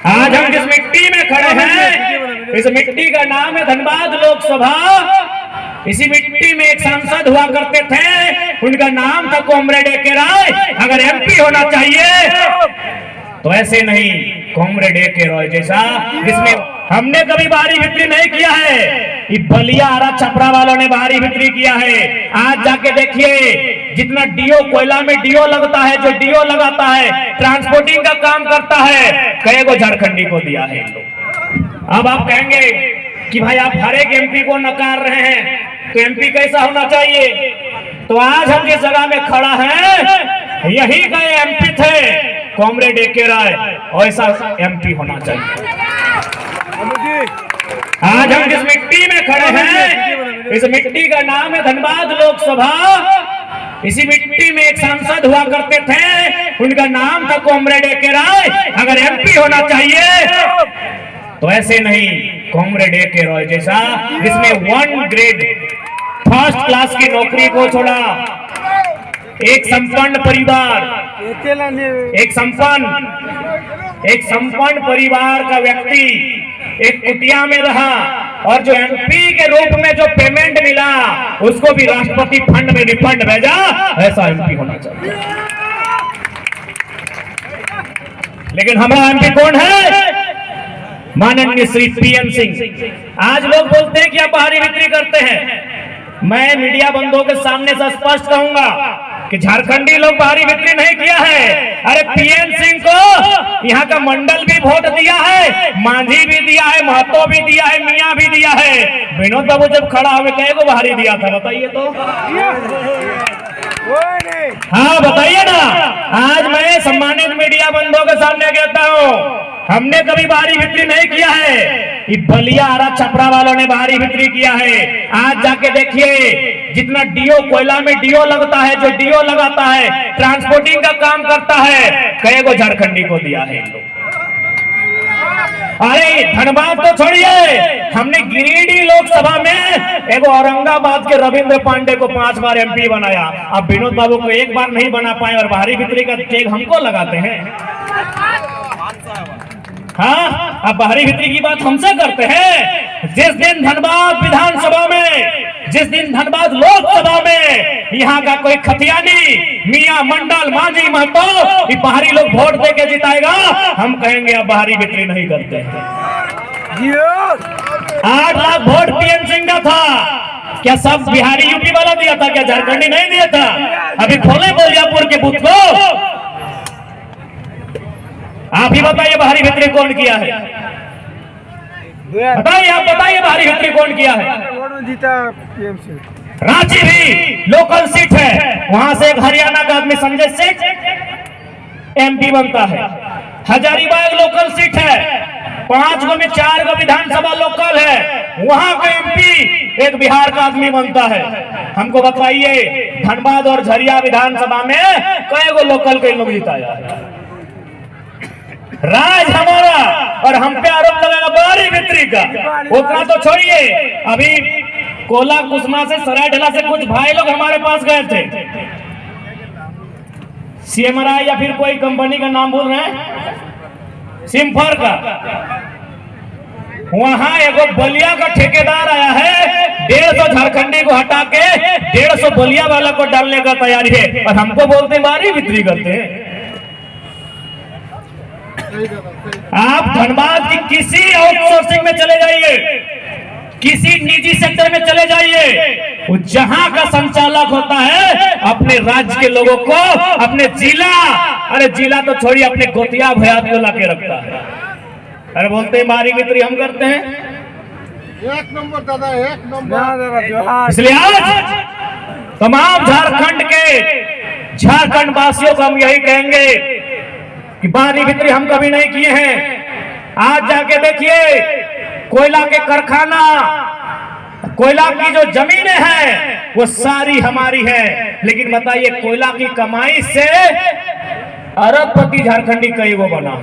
आज हम जिस मिट्टी में खड़े हैं, इस मिट्टी का नाम है धनबाद लोकसभा। इसी मिट्टी में एक सांसद हुआ करते थे, उनका नाम था कॉमरेड ए.के. रॉय। अगर एमपी होना चाहिए तो ऐसे नहीं, कॉमरेड ए.के. रॉय जैसा, जिसमें हमने कभी बाहरी बिक्री नहीं किया है। ये बलिया आरा छपरा वालों ने बाहरी बिक्री किया है। आज जाके देखिए, जितना डीओ कोयला में डीओ लगता है, जो डीओ लगाता है, ट्रांसपोर्टिंग का काम करता है, कई को झारखंडी को दिया है। अब आप कहेंगे कि भाई आप हर एक एमपी को नकार रहे हैं, तो एमपी कैसा होना चाहिए? तो आज हम जिस जगह में खड़ा है, यही का एमपी थे कॉमरेड ए.के. रॉय, ऐसा एमपी होना चाहिए। आज हम जिस मिट्टी में खड़े हैं, इस मिट्टी का नाम है धनबाद लोकसभा। इसी मिट्टी में एक सांसद हुआ करते थे, उनका नाम था कॉमरेड ए.के. रॉय। अगर एमपी होना चाहिए तो ऐसे नहीं, कॉमरेड ए.के. रॉय जैसा, जिसमें 1 ग्रेड फर्स्ट क्लास की नौकरी को छोड़ा, एक संपन्न परिवार, एक संपन्न परिवार का व्यक्ति एक कुटिया में रहा, और जो एमपी के रूप में जो पेमेंट मिला, उसको भी राष्ट्रपति फंड में रिफंड भेजा। ऐसा एमपी होना चाहिए। लेकिन हमारा एमपी कौन है? माननीय श्री पी.एन. सिंह। आज लोग बोलते हैं कि आप बाहरी बिक्री करते हैं। मैं मीडिया बंधुओं के सामने से स्पष्ट कहूंगा कि झारखंडी लोग बाहरी बिक्री नहीं किया है। अरे पी.एन. सिंह को यहाँ का मंडल भी वोट दिया है, मांझी भी दिया है, महतो भी दिया है, मियाँ भी दिया है। विनोद बाबू जब खड़ा हुए कहे को बाहरी दिया था, बताइए तो। हाँ बताइए ना। आज मैं सम्मानित मीडिया बंधुओं के सामने कहता हूँ, हमने कभी बाहरी बिक्री नहीं किया है। ये बलिया आरा छपरा वालों ने बाहरी बिक्री किया है। आज जाके देखिए, जितना डीओ कोयला में डीओ लगता है, जो डीओ लगाता है, ट्रांसपोर्टिंग का काम करता है, कई को झारखंडी को दिया है। अरे धनबाद तो छोड़िए, हमने गिरिडीह लोकसभा में एक औरंगाबाद के रविंद्र पांडे को 5 बार एमपी बनाया। अब विनोद बाबू को एक बार नहीं बना पाए और बाहरी बिक्री का चेक हमको लगाते हैं। हाँ, अब बाहरी बिक्री की बात हमसे करते हैं। जिस दिन धनबाद विधानसभा में, जिस दिन धनबाद लोकसभा में यहाँ का कोई खतियानी, मियाँ, मंडल, मांझी, महतो बाहरी लोग वोट देके जिताएगा, हम कहेंगे अब बाहरी बिक्री नहीं करते हैं। 8 लाख वोट पी.एन. सिंह का था। क्या सब बिहारी यूपी वाला दिया था? क्या झारखंडी नहीं दिया था? अभी खोले बोलियापुर के बूथ को। आप ही बताइए बाहरी बिक्री कौन किया है? बताइए, आप बताइए बाहरी बिक्री कौन किया है? रांची भी लोकल सीट है, वहां से एक हरियाणा का आदमी संजय सेठ एमपी बनता है। हजारीबाग लोकल सीट है, 5 में 4 का विधानसभा लोकल है, वहां का एमपी एक बिहार का आदमी बनता है। हमको बताइए, धनबाद और झरिया विधानसभा में कई को लोकल के लोग जिताया है? राज हमारा, और हम पे आरोप लगेगा बाहरी बिक्री का। उतना तो छोड़िए, अभी कोला कुसमा से, सरायढला से कुछ भाई लोग हमारे पास गए थे। सीएमआरआई या फिर कोई कंपनी का नाम बोल रहे हैं, सिम्फर का। वहां एगो बलिया का ठेकेदार आया है, 150 झारखंडी को हटा के 150 बलिया वाला को डालने का तैयारी है, और हमको बोलते बाहरी बिक्री करते हैं। आप धनबाद की किसी आउटसोर्सिंग में चले जाइए, किसी निजी सेक्टर में चले जाइए, वो जहां का संचालक होता है, अपने राज्य के लोगों को, अपने जिला, अरे जिला तो छोड़िए, अपने गोतिया भयात को लाके रखता है। अरे बोलते हैं बाहरी बिक्री हम करते हैं। 1 नंबर दादा, 1 नंबर। इसलिए आज तमाम झारखंड के, झारखंड वासियों को हम यही कहेंगे कि बाहरी बिक्री हम कभी नहीं किए हैं। आज जाके देखिए, कोयला के कारखाना, कोयला की जो जमीनें हैं वो सारी हमारी है। लेकिन बताइए, कोयला की कमाई से अरबपति झारखंडी कई को बना?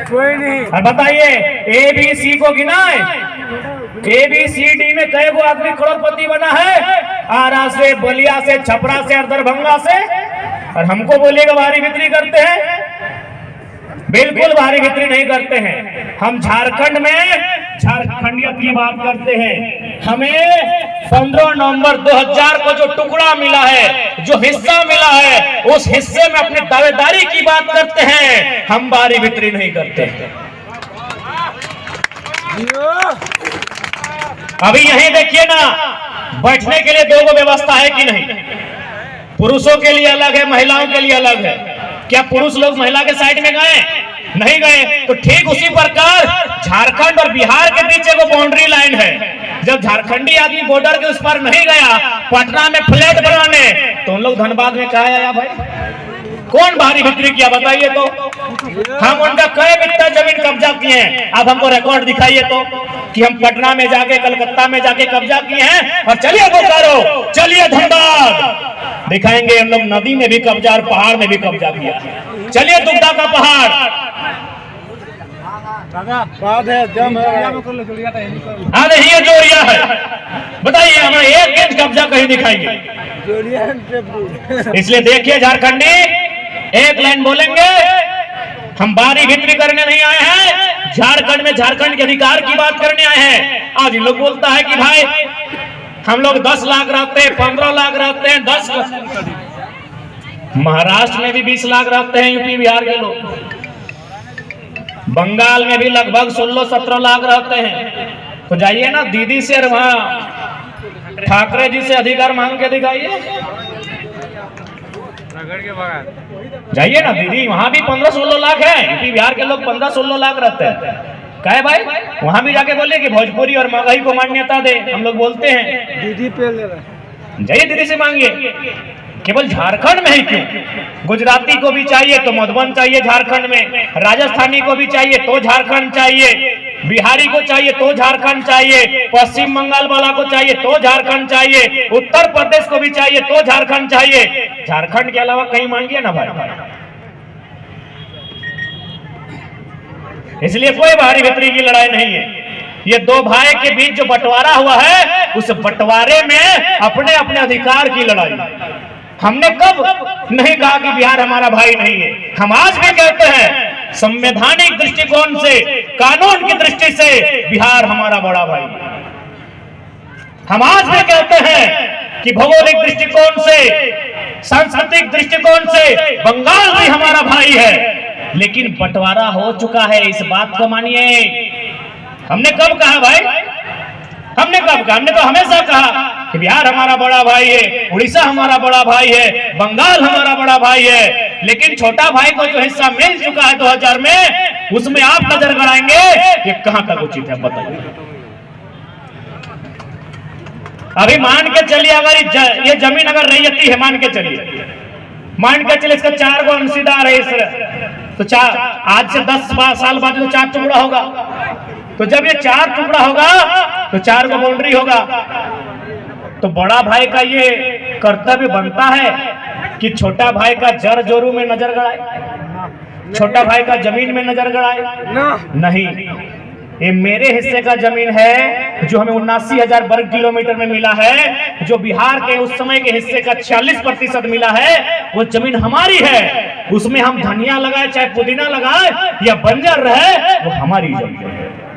कोई नहीं। और बताइए, ABC को गिनाए, ABCD में कई को आदमी करोड़पति बना है? आरा से, बलिया से, छपरा से और दरभंगा से। और हमको बोलिएगा बाहरी बिक्री करते हैं। बिल्कुल भारी भीतरी नहीं करते हैं। हम झारखंड में झारखंडियत की बात करते हैं। हमें 15 नवंबर 2000 को जो टुकड़ा मिला है, जो हिस्सा मिला है, उस हिस्से में अपनी दावेदारी की बात करते हैं। हम भारी भीतरी नहीं करते हैं। अभी यही देखिए ना, बैठने के लिए 2 व्यवस्था है कि नहीं? पुरुषों के लिए अलग है, महिलाओं के लिए अलग है। क्या पुरुष लोग महिला के साइड में गए? नहीं गए। तो ठीक उसी प्रकार झारखंड और बिहार के बीच एक बाउंड्री लाइन है। जब झारखंडी आदमी बॉर्डर के उस पर नहीं गया पटना में फ्लैट बनाने, तो उन लोग धनबाद में कहा आया भाई? कौन भारी भीतरी किया बताइए तो? हम उनका कई बित्ता जमीन कब्जा किए हैं। अब हमको रिकॉर्ड दिखाइए तो कि हम पटना में जाके, कलकत्ता में जाके कब्जा किए हैं। और चलिए बोकारो, चलिए धनबाद, दिखाएंगे हम लोग नदी में भी कब्जा और पहाड़ में भी कब्जा किया। चलिए दुग्धा का पहाड़ बात है, जम है। अरे ये जोरिया है, बताइए हमें एक इंच कब्जा कहीं दिखाइए। इसलिए देखिए झारखंडी, एक लाइन बोलेंगे, हम बारी भीतरी करने नहीं आए हैं। झारखंड में झारखंड के अधिकार की बात करने आए हैं। आज लोग बोलता है कि भाई हम लोग 10 लाख रहते हैं, 15 लाख रहते हैं, 10 महाराष्ट्र में भी 20 लाख रहते हैं, यूपी बिहार के लोग, बंगाल में भी लगभग 16-17 लाख रहते हैं। तो जाइए ना दीदी से, वहां ठाकरे जी से अधिकार मांग के दिखाइए। जाइए ना दीदी, वहां भी 15-16 लाख है। यूपी बिहार के लोग 15-16 लाख रहते हैं। कहे भाई वहां भी जाके बोले कि भोजपुरी और मगही को मान्यता दे। हम लोग बोलते हैं दीदी पे ले रहा। जाइए दीदी से मांगिए। केवल झारखंड में ही क्यों, गुजराती को भी चाहिए तो मधुबन चाहिए झारखंड में, राजस्थानी को भी चाहिए तो झारखंड चाहिए, बिहारी को चाहिए तो झारखंड चाहिए, पश्चिम बंगाल वाला को चाहिए तो झारखंड चाहिए, उत्तर प्रदेश को भी चाहिए तो झारखंड चाहिए। झारखंड के अलावा कहीं मांगिए ना भाई। इसलिए कोई भारी भीतरी की लड़ाई नहीं है। ये 2 भाई के बीच जो बंटवारा हुआ है, उस बंटवारे में अपने अपने अधिकार की लड़ाई। हमने कब नहीं कहा कि बिहार हमारा भाई नहीं है? हम आज भी कहते हैं संवैधानिक दृष्टिकोण से, कानून की दृष्टि से बिहार हमारा बड़ा भाई। हम आज भी कहते हैं कि भौगोलिक दृष्टिकोण से, सांस्कृतिक दृष्टिकोण से बंगाल भी हमारा भाई है। लेकिन बंटवारा हो चुका है, इस बात को मानिए। हमने कब कहा भाई? हमने कब कहा? हमने तो हमेशा कहा कि बिहार हमारा बड़ा भाई है, उड़ीसा हमारा बड़ा भाई है, बंगाल हमारा बड़ा भाई है। लेकिन छोटा भाई को जो हिस्सा मिल चुका है 2000 में, उसमें आप नजर गड़ाएंगे, ये कहां तक उचित है बताइए? अभी मान के चलिए, अगर ये जमीन अगर रैयती है, मान के चलिए, मान के चलिए इसका 4 गो अंशीदार है, तो आज से 10 साल बाद तो 4 टुकड़ा होगा। तो जब ये 4 टुकड़ा होगा तो 4 गो बाउंड्री होगा। तो बड़ा भाई का ये कर्तव्य बनता है कि छोटा भाई का जड़ जोरू में नजर गड़ाए, छोटा भाई का जमीन में नजर गड़ाए। नहीं, ये मेरे हिस्से का जमीन है जो हमें 79,000 वर्ग किलोमीटर में मिला है, जो बिहार के उस समय के हिस्से का 46% मिला है, वो जमीन हमारी है। उसमें हम धनिया लगाए चाहे पुदीना लगाए या बंजर रहे, वो हमारी जमीन है।